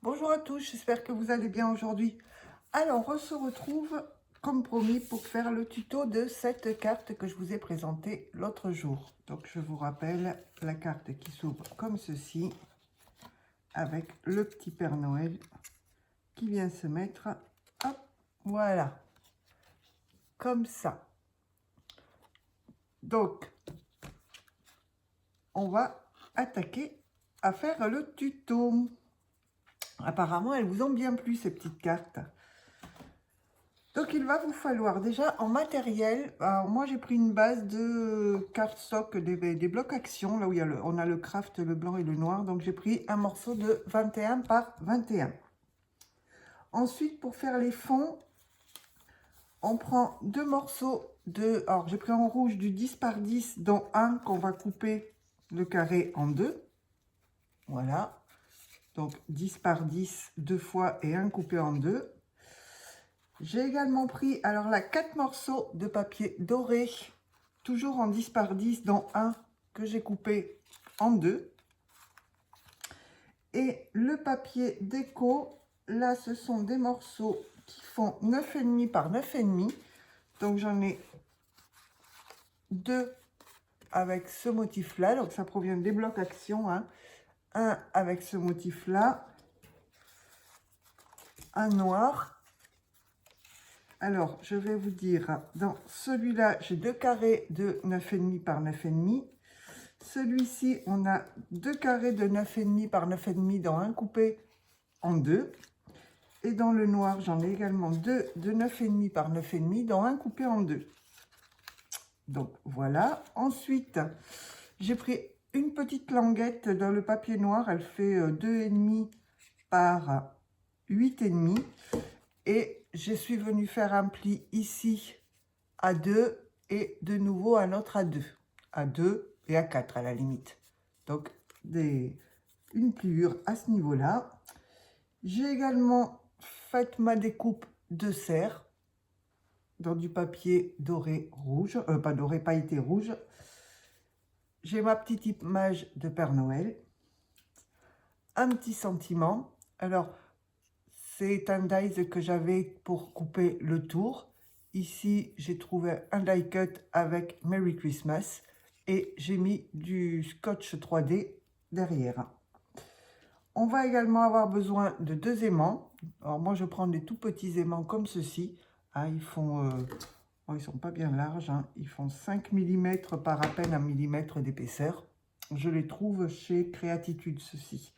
Bonjour à tous, j'espère que vous allez bien aujourd'hui. Alors, on se retrouve comme promis pour faire le tuto de cette carte que je vous ai présentée l'autre jour. Donc, je vous rappelle la carte qui s'ouvre comme ceci, avec le petit Père Noël qui vient se mettre, hop, voilà, comme ça. Donc, on va attaquer à faire le tuto. Apparemment, elles vous ont bien plu, ces petites cartes. Donc, il va vous falloir déjà en matériel. Alors, moi, j'ai pris une base de cardstock, des blocs action, là où on a le craft, le blanc et le noir. Donc, j'ai pris un morceau de 21 par 21. Ensuite, pour faire les fonds, on prend deux morceaux de... Alors, j'ai pris en rouge du 10 par 10, dont un qu'on va couper le carré en deux. Voilà. Donc, 10 par 10, deux fois et un coupé en deux. J'ai également pris, alors là, 4 morceaux de papier doré, toujours en 10 par 10, dont un que j'ai coupé en deux. Et le papier déco, là, ce sont des morceaux qui font 9,5 par 9,5. Donc, j'en ai deux avec ce motif-là. Donc, ça provient des blocs action. Hein. Un avec ce motif-là. Un noir. Alors, je vais vous dire, dans celui-là, j'ai deux carrés de 9,5 par 9,5. Celui-ci, on a deux carrés de 9,5 par 9,5 dans un coupé en deux. Et dans le noir, j'en ai également deux de 9,5 par 9,5 dans un coupé en deux. Donc, voilà. Ensuite, j'ai pris une petite languette dans le papier noir. Elle fait 2,5 par 8,5. Et je suis venue faire un pli ici à 2 et de nouveau un autre à 2. À 2 et à 4 à la limite. Donc, une pliure à ce niveau-là. J'ai également fait ma découpe de serre dans du papier doré rouge, pas doré, pailleté rouge. J'ai ma petite image de Père Noël. Un petit sentiment. Alors, c'est un dies que j'avais pour couper le tour. Ici, j'ai trouvé un die cut avec Merry Christmas et j'ai mis du scotch 3D derrière. On va également avoir besoin de deux aimants. Alors moi, je prends des tout petits aimants comme ceci. Hein, ils sont pas bien larges. Hein. Ils font 5 mm par à peine 1 mm d'épaisseur. Je les trouve chez Créatitude, ceci.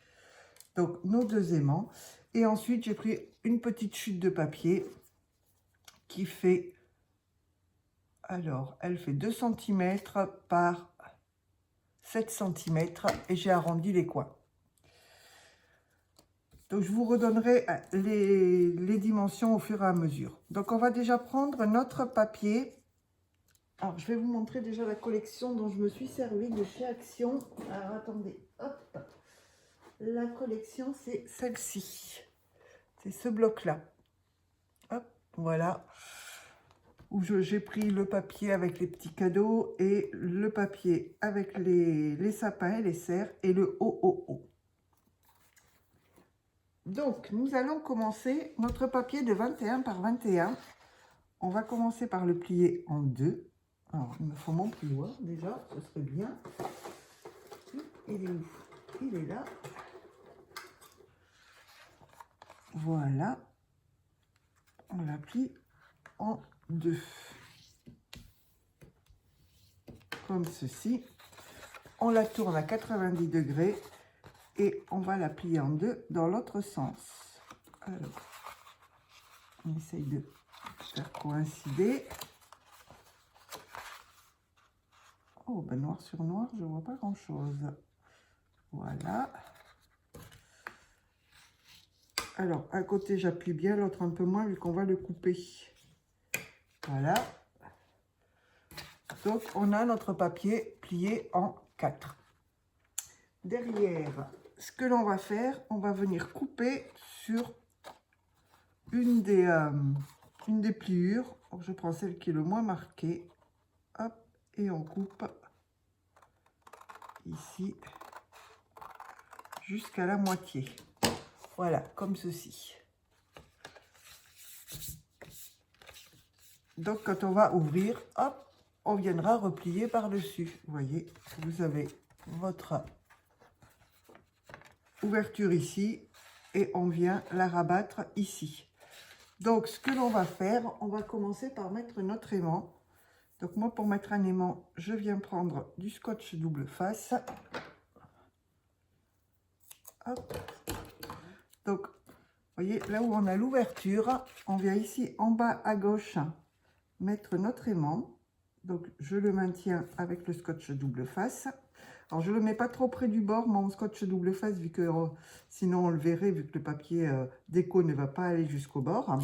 Donc, nos deux aimants. Et ensuite, j'ai pris une petite chute de papier qui fait... Alors, elle fait 2 cm par 7 cm et j'ai arrondi les coins. Donc, je vous redonnerai les dimensions au fur et à mesure. Donc, on va déjà prendre notre papier. Alors, je vais vous montrer déjà la collection dont je me suis servi de chez Action. Alors, attendez, hop. La collection, c'est celle-ci. C'est ce bloc-là. Hop, voilà. Où j'ai pris le papier avec les petits cadeaux et le papier avec les sapins et les cerfs et le OOO. Donc, nous allons commencer notre papier de 21 par 21. On va commencer par le plier en deux. Alors, il me faut mon plioir déjà, ce serait bien. Il est où? Il est là. Voilà. On la plie en deux. Comme ceci. On la tourne à 90 degrés. Et on va la plier en deux dans l'autre sens. Alors, on essaye de faire coïncider. Oh, ben noir sur noir, je ne vois pas grand-chose. Voilà. Alors, un côté, j'appuie bien, l'autre un peu moins, vu qu'on va le couper. Voilà. Donc, on a notre papier plié en 4. Derrière, ce que l'on va faire, on va venir couper sur une des pliures. Donc, je prends celle qui est le moins marquée. Hop, et on coupe ici jusqu'à la moitié. Voilà, comme ceci. Donc, quand on va ouvrir, hop, on viendra replier par-dessus. Vous voyez, vous avez votre ouverture ici et on vient la rabattre ici. Donc, ce que l'on va faire, on va commencer par mettre notre aimant. Donc, moi, pour mettre un aimant, je viens prendre du scotch double face. Hop. Donc, vous voyez, là où on a l'ouverture, on vient ici en bas à gauche mettre notre aimant. Donc, je le maintiens avec le scotch double face. Alors, je ne le mets pas trop près du bord, mon scotch double face, vu que sinon on le verrait, vu que le papier déco ne va pas aller jusqu'au bord.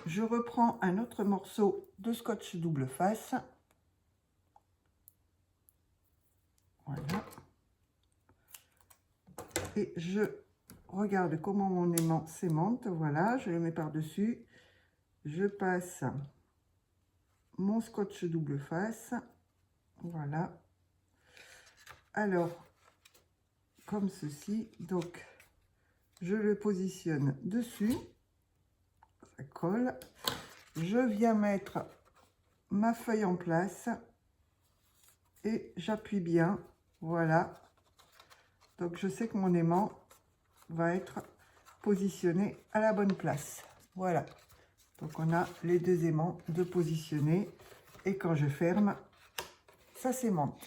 Je reprends un autre morceau de scotch double face. Voilà. Et je regarde comment mon aimant s'aimante. Voilà, je le mets par-dessus. Je passe mon scotch double face. Voilà. Alors, comme ceci. Donc, je le positionne dessus. Ça colle. Je viens mettre ma feuille en place. Et j'appuie bien. Voilà. Donc, je sais que mon aimant va être positionné à la bonne place. Voilà. Donc, on a les deux aimants de positionner. Et quand je ferme, ça s'aimante.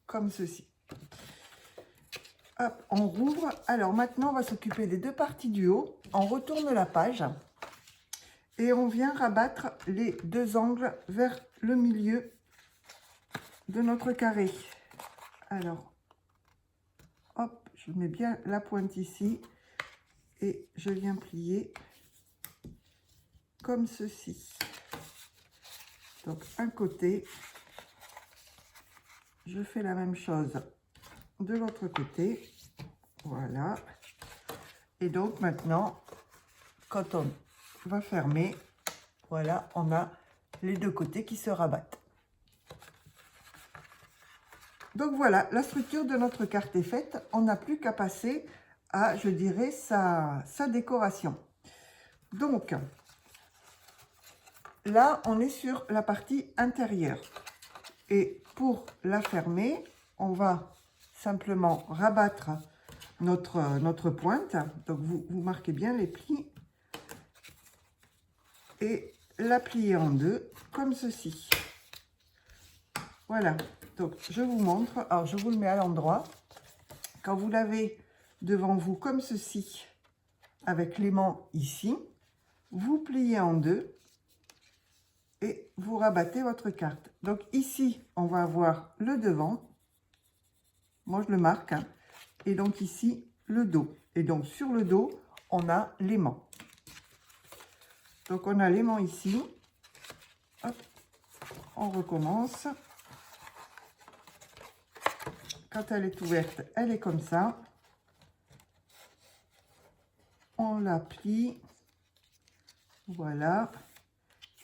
Comme ceci. Hop, on rouvre. Alors, maintenant, on va s'occuper des deux parties du haut. On retourne la page. Et on vient rabattre les deux angles vers le milieu de notre carré. Alors, hop, je mets bien la pointe ici. Et je viens plier comme ceci. Donc, un côté, je fais la même chose de l'autre côté. Voilà. Et donc, maintenant, quand on va fermer, voilà, on a les deux côtés qui se rabattent. Donc, voilà, la structure de notre carte est faite. On n'a plus qu'à passer à, je dirais, sa décoration. Donc, là, on est sur la partie intérieure. Et pour la fermer, on va simplement rabattre notre pointe. Donc, vous marquez bien les plis. Et la plier en deux, comme ceci. Voilà. Donc, je vous montre. Alors, je vous le mets à l'endroit. Quand vous l'avez devant vous, comme ceci, avec l'aimant ici, vous pliez en deux. Et vous rabattez votre carte. Donc ici, on va avoir le devant. Moi, je le marque. Hein. Et donc ici, le dos. Et donc sur le dos, on a l'aimant. Donc on a l'aimant ici. Hop. On recommence. Quand elle est ouverte, elle est comme ça. On la plie. Voilà.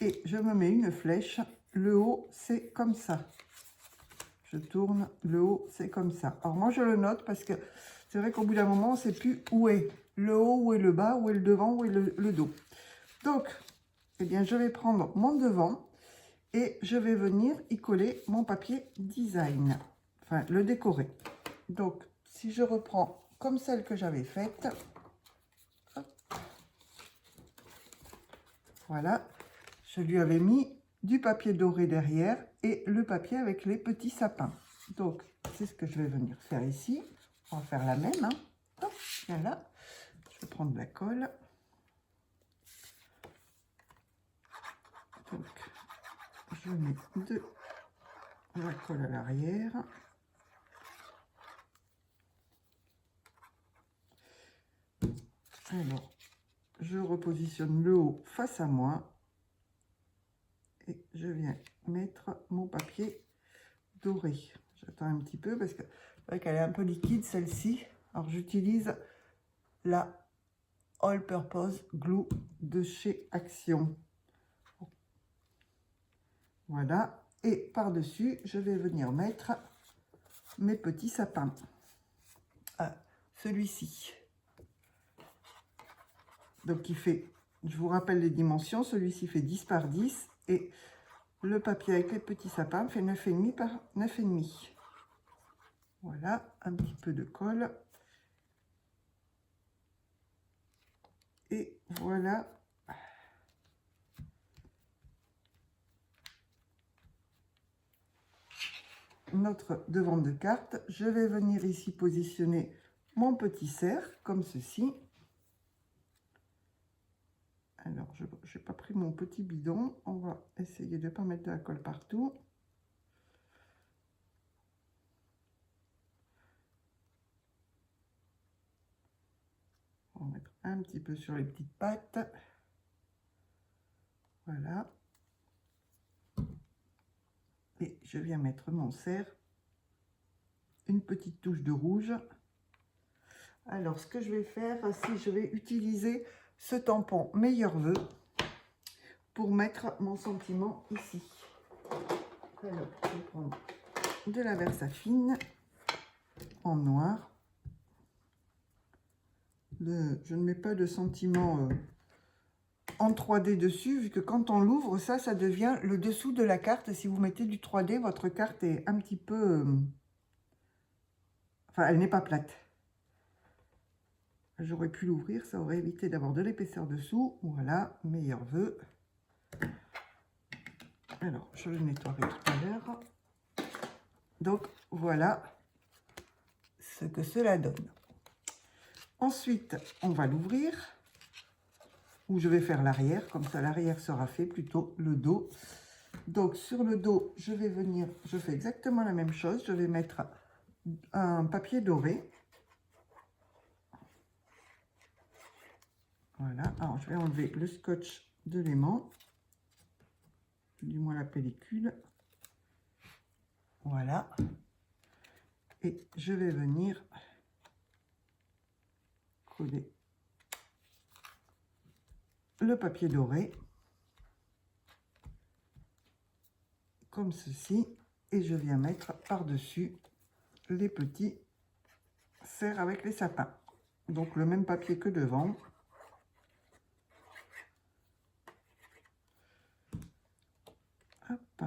Et je me mets une flèche. Le haut, c'est comme ça. Je tourne, le haut, c'est comme ça. Alors moi, je le note parce que c'est vrai qu'au bout d'un moment, on ne sait plus où est le haut, où est le bas, où est le devant, où est le dos. Donc, eh bien, je vais prendre mon devant et je vais venir y coller mon papier design. Enfin, le décorer. Donc, si je reprends comme celle que j'avais faite. Hop, voilà. Je lui avais mis du papier doré derrière et le papier avec les petits sapins. Donc, c'est ce que je vais venir faire ici. On va faire la même. Hein. Hop, viens là. Je vais prendre de la colle. Donc, je mets de la colle à l'arrière. Alors, je repositionne le haut face à moi. Et je viens mettre mon papier doré. J'attends un petit peu parce que c'est vrai qu'elle est un peu liquide celle-ci. Alors j'utilise la All Purpose Glue de chez Action. Voilà. Et par-dessus, je vais venir mettre mes petits sapins. Ah, celui-ci. Donc il fait, je vous rappelle les dimensions, celui-ci fait 10 par 10 et le papier avec les petits sapins fait 9,5 par 9,5. Voilà, un petit peu de colle. Et voilà notre devant de carte. Je vais venir ici positionner mon petit cerf comme ceci. Alors, je n'ai pas pris mon petit bidon. On va essayer de ne pas mettre de la colle partout. On va mettre un petit peu sur les petites pattes. Voilà. Et je viens mettre mon cerf. Une petite touche de rouge. Alors, ce que je vais faire, c'est je vais utiliser ce tampon Meilleurs Vœux pour mettre mon sentiment ici. Alors, je vais prendre de la Versafine en noir. Je ne mets pas de sentiment en 3D dessus, vu que quand on l'ouvre, ça devient le dessous de la carte. Si vous mettez du 3D, votre carte est un petit peu... enfin, elle n'est pas plate. J'aurais pu l'ouvrir, ça aurait évité d'avoir de l'épaisseur dessous. Voilà, Meilleurs Vœux. Alors, je le nettoierai tout à l'heure. Donc, voilà ce que cela donne. Ensuite, on va l'ouvrir. Ou je vais faire l'arrière, comme ça l'arrière sera fait, plutôt le dos. Donc, sur le dos, je vais venir, je fais exactement la même chose. Je vais mettre un papier doré. Voilà, alors je vais enlever le scotch de l'aimant, du moins la pellicule. Voilà. Et je vais venir coller le papier doré, comme ceci. Et je viens mettre par-dessus les petits cerfs avec les sapins. Donc le même papier que devant. Hop.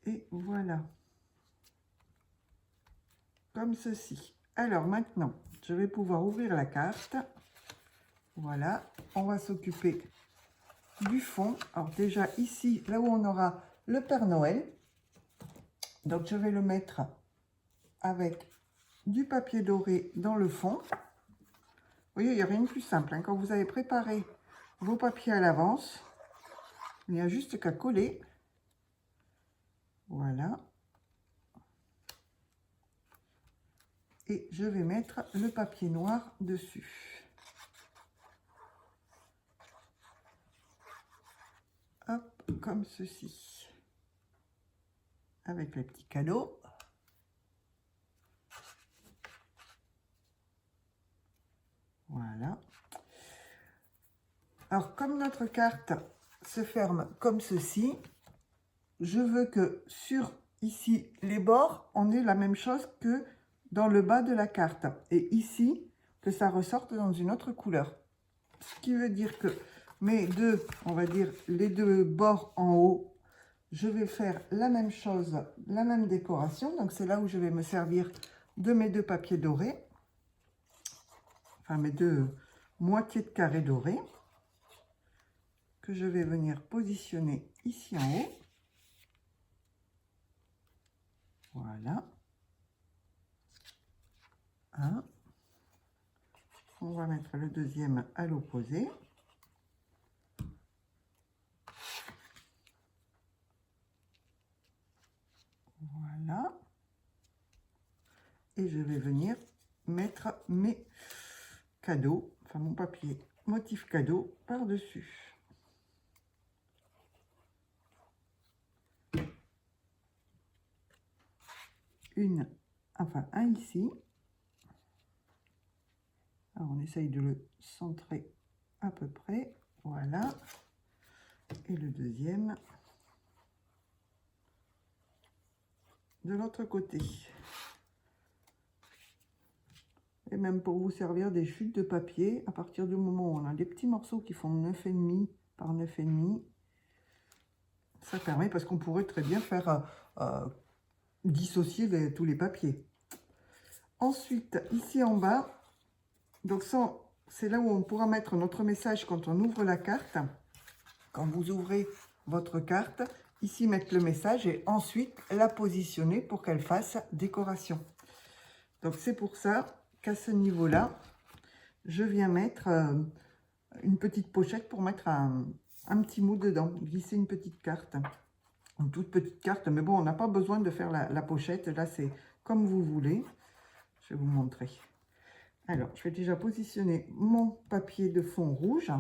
Et voilà. Comme ceci. Alors maintenant, je vais pouvoir ouvrir la carte. Voilà. On va s'occuper du fond. Alors déjà ici, là où on aura le Père Noël. Donc je vais le mettre avec du papier doré dans le fond. Vous voyez, il n'y a rien de plus simple. Hein. Quand vous avez préparé vos papiers à l'avance, il n'y a juste qu'à coller. Voilà. Et je vais mettre le papier noir dessus. Hop, comme ceci. Avec les petits cadeaux. Voilà. Alors, comme notre carte se ferme comme ceci, je veux que sur ici les bords, on ait la même chose que dans le bas de la carte. Et ici, que ça ressorte dans une autre couleur. Ce qui veut dire que mes deux, on va dire les deux bords en haut, je vais faire la même chose, la même décoration. Donc c'est là où je vais me servir de mes deux papiers dorés. Enfin mes deux moitiés de carré doré. Que je vais venir positionner ici en haut. Voilà. Un. On va mettre le deuxième à l'opposé. Voilà. Et je vais venir mettre mes cadeaux, enfin mon papier motif cadeau par-dessus. Un ici. Alors on essaye de le centrer à peu près. Voilà. Et le deuxième de l'autre côté. et même pour vous servir des chutes de papier, à partir du moment où on a des petits morceaux qui font 9,5 par 9,5, ça permet, parce qu'on pourrait très bien faire dissocier tous les papiers. Ensuite, ici en bas, donc c'est là où on pourra mettre notre message quand on ouvre la carte. Quand vous ouvrez votre carte, ici mettre le message et ensuite la positionner pour qu'elle fasse décoration. Donc c'est pour ça qu'à ce niveau-là, je viens mettre une petite pochette pour mettre un petit mot dedans, glisser une petite carte, une toute petite carte, mais bon, on n'a pas besoin de faire la pochette, là c'est comme vous voulez. Je vais vous montrer. Alors, je vais déjà positionner mon papier de fond rouge.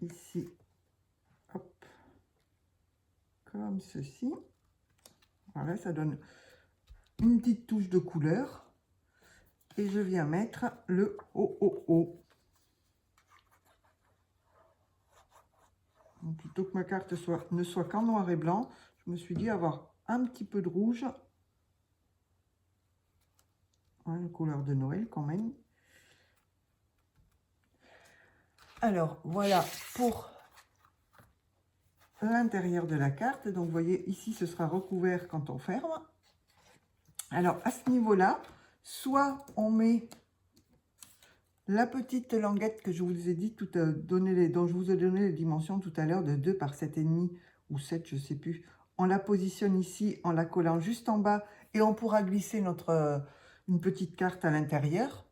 Ici, hop, comme ceci. Voilà, ça donne une petite touche de couleur. Et je viens mettre le OOO. Donc, plutôt que ma carte ne soit qu'en noir et blanc, je me suis dit avoir un petit peu de rouge. Une couleur de Noël quand même. Alors, voilà pour l'intérieur de la carte. Donc, vous voyez, ici, ce sera recouvert quand on ferme. Alors, à ce niveau-là, soit on met la petite languette que je vous ai dit, dont je vous ai donné les dimensions tout à l'heure, de 2 par 7,5 ou 7, je ne sais plus. On la positionne ici en la collant juste en bas et on pourra glisser une petite carte à l'intérieur.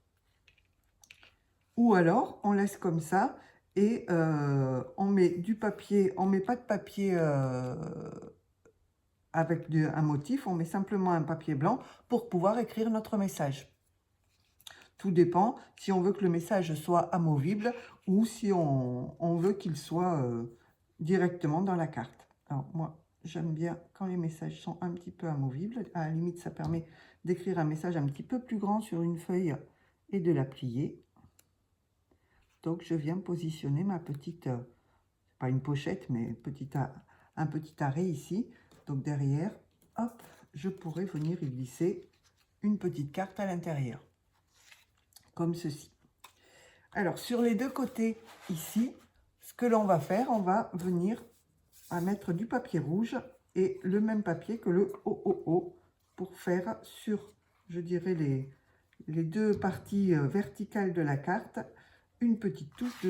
Ou alors, on laisse comme ça et on met du papier, on ne met pas de papier avec un motif, on met simplement un papier blanc pour pouvoir écrire notre message. Tout dépend si on veut que le message soit amovible ou si on veut qu'il soit directement dans la carte. Alors moi, j'aime bien quand les messages sont un petit peu amovibles. À la limite, ça permet d'écrire un message un petit peu plus grand sur une feuille et de la plier. Donc, je viens positionner ma petite, pas une pochette, mais un petit arrêt ici. Donc, derrière, hop, je pourrais venir y glisser une petite carte à l'intérieur. Comme ceci. Alors, sur les deux côtés, ici, ce que l'on va faire, on va venir à mettre du papier rouge et le même papier que le OOO pour faire sur, je dirais, les deux parties verticales de la carte, une petite touche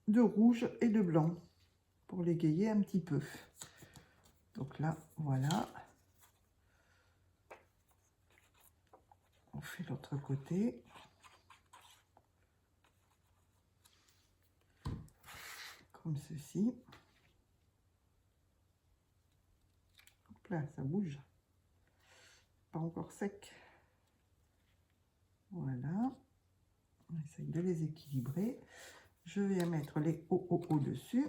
de rouge et de blanc pour l'égayer un petit peu. Donc là, voilà. On fait l'autre côté. Comme ceci. Hop là, ça bouge. Pas encore sec. Voilà. On essaye de les équilibrer. Je vais mettre les OOO dessus.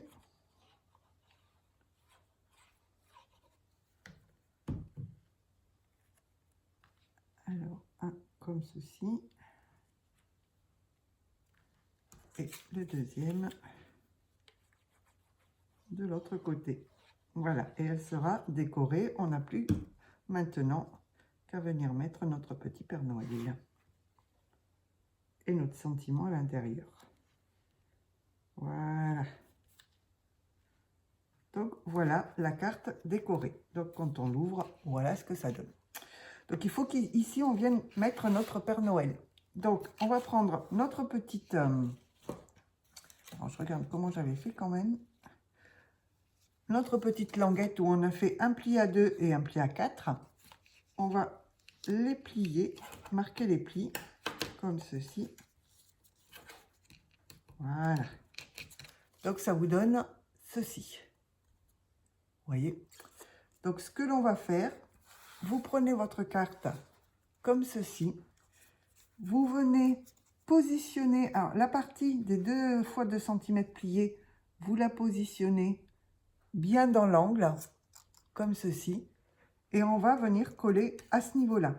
Alors, un comme ceci. Et le deuxième de l'autre côté. Voilà, et elle sera décorée. On n'a plus maintenant qu'à venir mettre notre petit Père Noël et notre sentiment à l'intérieur. Voilà. Donc voilà la carte décorée. Donc quand on l'ouvre, voilà ce que ça donne. Donc il faut qu'ici on vienne mettre notre Père Noël. Donc on va prendre notre petite... alors je regarde comment j'avais fait quand même. Notre petite languette où on a fait un pli à 2 et un pli à 4. On va les plier, marquer les plis comme ceci. Voilà. Donc ça vous donne ceci. Vous voyez? Donc ce que l'on va faire, vous prenez votre carte comme ceci. Vous venez positionner, alors la partie des 2 fois 2 cm pliés, vous la positionnez bien dans l'angle, comme ceci. Et on va venir coller à ce niveau-là.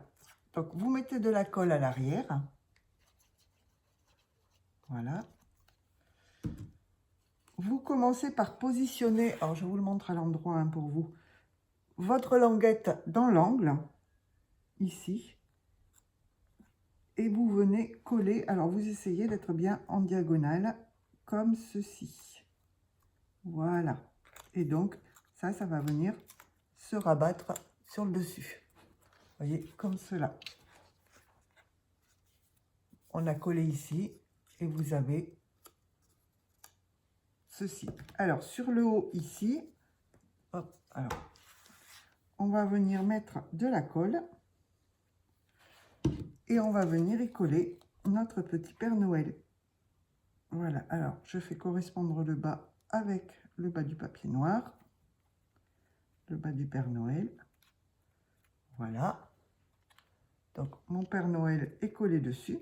Donc vous mettez de la colle à l'arrière. Voilà. Vous commencez par positionner, alors je vous le montre à l'endroit pour vous, votre languette dans l'angle, ici. et vous venez coller. Alors, vous essayez d'être bien en diagonale, comme ceci. Voilà. Et donc, ça va venir se rabattre sur le dessus. Vous voyez, comme cela. On a collé ici et vous avez ceci. Alors, sur le haut ici, hop, alors, on va venir mettre de la colle et on va venir y coller notre petit Père Noël. Voilà, alors je fais correspondre le bas avec le bas du papier noir, le bas du Père Noël. Voilà. Donc mon Père Noël est collé dessus.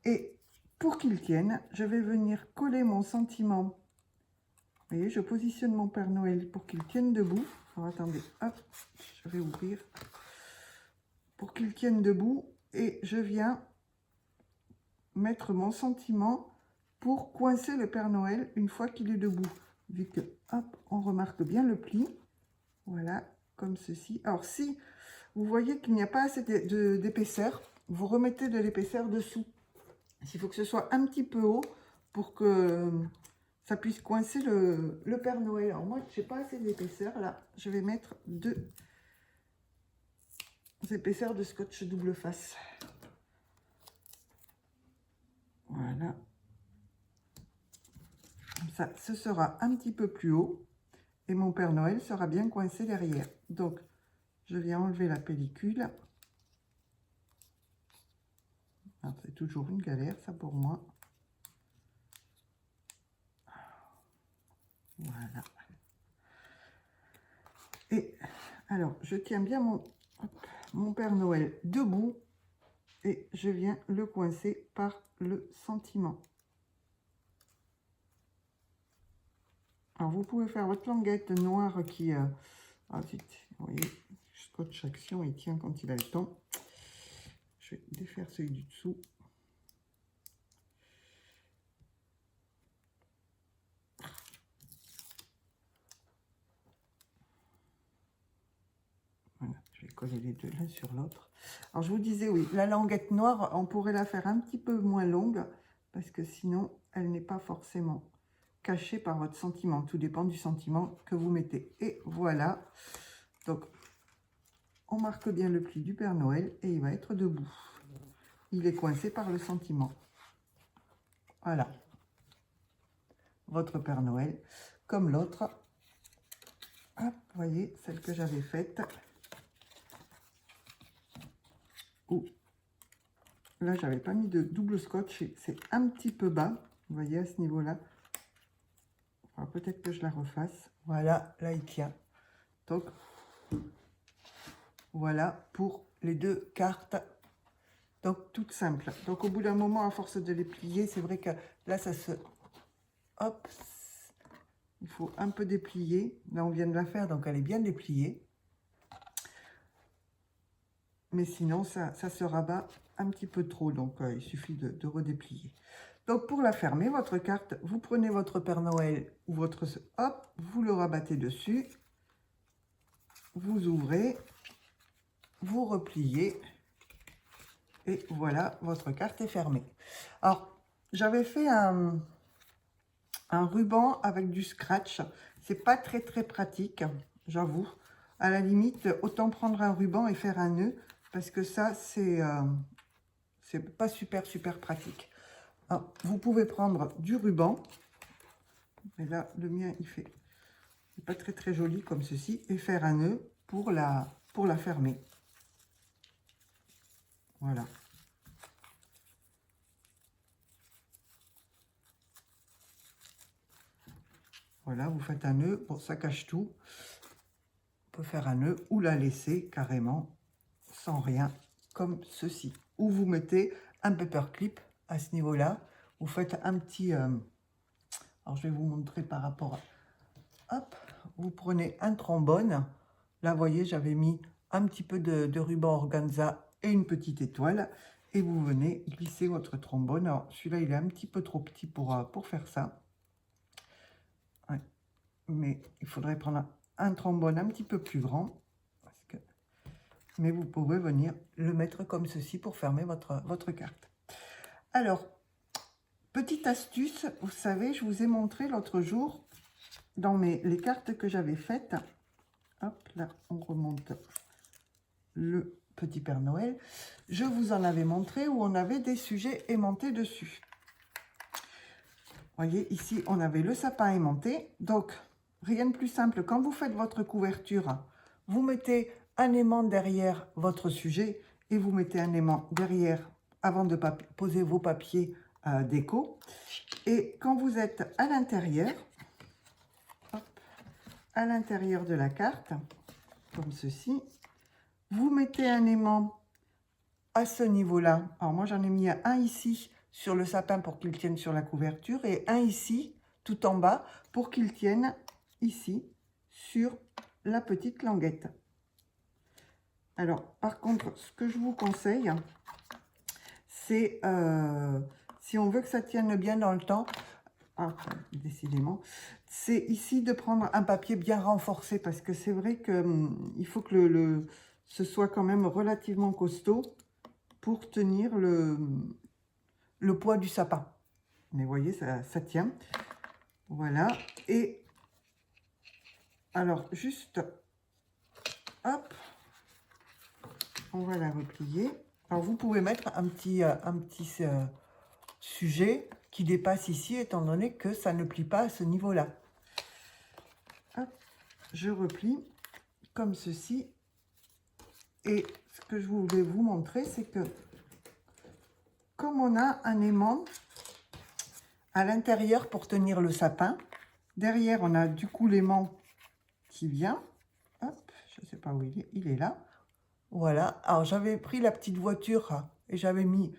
Et pour qu'il tienne, je vais venir coller mon sentiment. Vous voyez, je positionne mon Père Noël pour qu'il tienne debout. Alors attendez, hop, je vais ouvrir. Pour qu'il tienne debout et je viens mettre mon sentiment pour coincer le Père Noël une fois qu'il est debout. Vu que, hop, on remarque bien le pli. Voilà, comme ceci. Alors, si vous voyez qu'il n'y a pas assez d'épaisseur, vous remettez de l'épaisseur dessous. Il faut que ce soit un petit peu haut pour que ça puisse coincer le Père Noël. Alors, moi, je n'ai pas assez d'épaisseur. Là, je vais mettre 2 épaisseurs de scotch double face. Voilà. Comme ça, ce sera un petit peu plus haut et mon Père Noël sera bien coincé derrière. Donc, je viens enlever la pellicule. C'est toujours une galère, ça, pour moi. Voilà. Et alors, je tiens bien mon Père Noël debout et je viens le coincer par le sentiment. Alors, vous pouvez faire votre languette noire qui... ah, zut, vous voyez, Scotch Action, il tient quand il a le temps. Je vais défaire celui du dessous. Voilà, je vais coller les deux l'un sur l'autre. Alors, je vous disais, oui, la languette noire, on pourrait la faire un petit peu moins longue parce que sinon, elle n'est pas forcément cachée par votre sentiment. Tout dépend du sentiment que vous mettez. Et voilà. Donc, on marque bien le pli du Père Noël et il va être debout. Il est coincé par le sentiment. Voilà. Votre Père Noël, comme l'autre. Hop, vous voyez, celle que j'avais faite. Ouh. Là, j'avais pas mis de double scotch. C'est un petit peu bas. Vous voyez, à ce niveau-là. Peut-être que je la refasse. Voilà, là, il tient. Donc, voilà pour les deux cartes. Donc, toutes simples. Donc, au bout d'un moment, à force de les plier, c'est vrai que là, ça se... Hop, il faut un peu déplier. Là, on vient de la faire, donc elle est bien dépliée. Mais sinon, ça se rabat un petit peu trop. Donc, il suffit de redéplier. Donc, pour la fermer, votre carte, vous prenez votre Père Noël ou votre... Hop, vous le rabattez dessus. Vous ouvrez. Vous repliez. Et voilà, votre carte est fermée. Alors, j'avais fait un ruban avec du scratch. C'est pas très pratique, j'avoue. À la limite, autant prendre un ruban et faire un nœud, parce que ça, c'est pas super pratique. Alors, vous pouvez prendre du ruban. Et là, le mien, il fait pas très joli comme ceci, et faire un nœud pour la fermer. Voilà. Voilà, vous faites un nœud. Bon, ça cache tout. On peut faire un nœud ou la laisser carrément sans rien, comme ceci. Ou vous mettez un paperclip à ce niveau-là. Vous faites un petit... alors, je vais vous montrer par rapport à... Hop, vous prenez un trombone. Là, vous voyez, j'avais mis un petit peu de ruban organza et une petite étoile. Et vous venez glisser votre trombone. Alors, celui-là, il est un petit peu trop petit pour faire ça. Ouais. Mais il faudrait prendre un trombone un petit peu plus grand. Parce que mais vous pouvez venir le mettre comme ceci pour fermer votre carte. Alors, petite astuce, vous savez, je vous ai montré l'autre jour dans les cartes que j'avais faites. Hop, là, on remonte le petit Père Noël. Je vous en avais montré où on avait des sujets aimantés dessus. Voyez, ici, on avait le sapin aimanté. Donc, rien de plus simple. Quand vous faites votre couverture, vous mettez un aimant derrière votre sujet et vous mettez un aimant derrière avant de poser vos papiers déco. Et quand vous êtes à l'intérieur de la carte, comme ceci, vous mettez un aimant à ce niveau-là. Alors moi, j'en ai mis un ici sur le sapin pour qu'il tienne sur la couverture et un ici, tout en bas, pour qu'il tienne ici sur la petite languette. Alors, par contre, ce que je vous conseille, c'est, si on veut que ça tienne bien dans le temps, décidément, c'est ici de prendre un papier bien renforcé, parce que c'est vrai qu'il faut que ce soit quand même relativement costaud pour tenir le poids du sapin. Mais vous voyez, ça tient. Voilà. Et alors, juste, hop, on va la replier. Alors, vous pouvez mettre un petit sujet qui dépasse ici, étant donné que ça ne plie pas à ce niveau-là. Je replie comme ceci. Et ce que je voulais vous montrer, c'est que comme on a un aimant à l'intérieur pour tenir le sapin, derrière on a du coup l'aimant qui vient. Hop, je ne sais pas où il est là. Voilà, alors j'avais pris la petite voiture et j'avais mis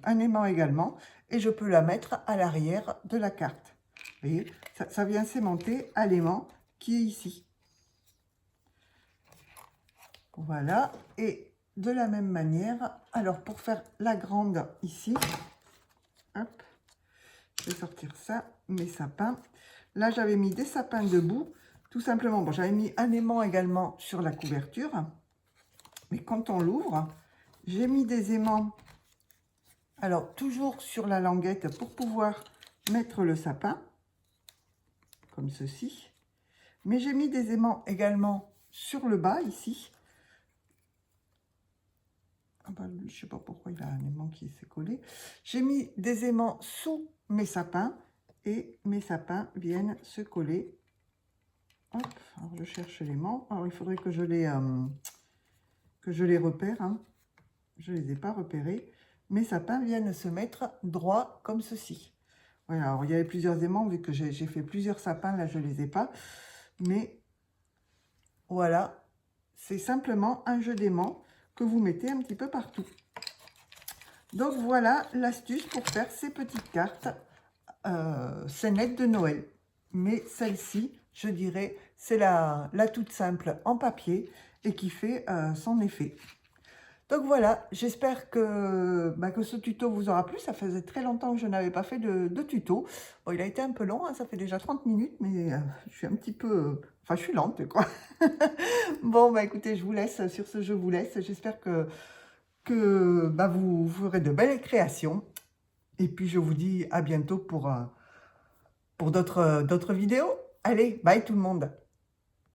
un aimant également, et je peux la mettre à l'arrière de la carte. Vous voyez, ça vient s'aimanter à l'aimant qui est ici. Voilà, et de la même manière, alors pour faire la grande ici, hop, je vais sortir ça, mes sapins. Là, j'avais mis des sapins debout, tout simplement. Bon, j'avais mis un aimant également sur la couverture, mais quand on l'ouvre, j'ai mis des aimants, alors toujours sur la languette pour pouvoir mettre le sapin, comme ceci. Mais j'ai mis des aimants également sur le bas, ici. Ah bah lui, je ne sais pas pourquoi il a un aimant qui s'est collé. J'ai mis des aimants sous mes sapins et mes sapins viennent se coller. Hop, alors je cherche l'aimant. Alors il faudrait que je les repère. Hein. Je ne les ai pas repérés. Mes sapins viennent se mettre droit comme ceci. Voilà, alors il y avait plusieurs aimants, vu que j'ai fait plusieurs sapins, là je ne les ai pas. Mais voilà, c'est simplement un jeu d'aimants que vous mettez un petit peu partout. Donc voilà l'astuce pour faire ces petites cartes scénettes de Noël. Mais celle-ci, je dirais, c'est la toute simple en papier et qui fait son effet. Donc voilà, j'espère que ce tuto vous aura plu. Ça faisait très longtemps que je n'avais pas fait de tuto. Bon, il a été un peu long, hein, ça fait déjà 30 minutes, mais je suis un petit peu... Enfin, je suis lente, quoi. Bon, écoutez, je vous laisse. Sur ce, je vous laisse. J'espère que vous ferez de belles créations. Et puis, je vous dis à bientôt pour d'autres vidéos. Allez, bye tout le monde.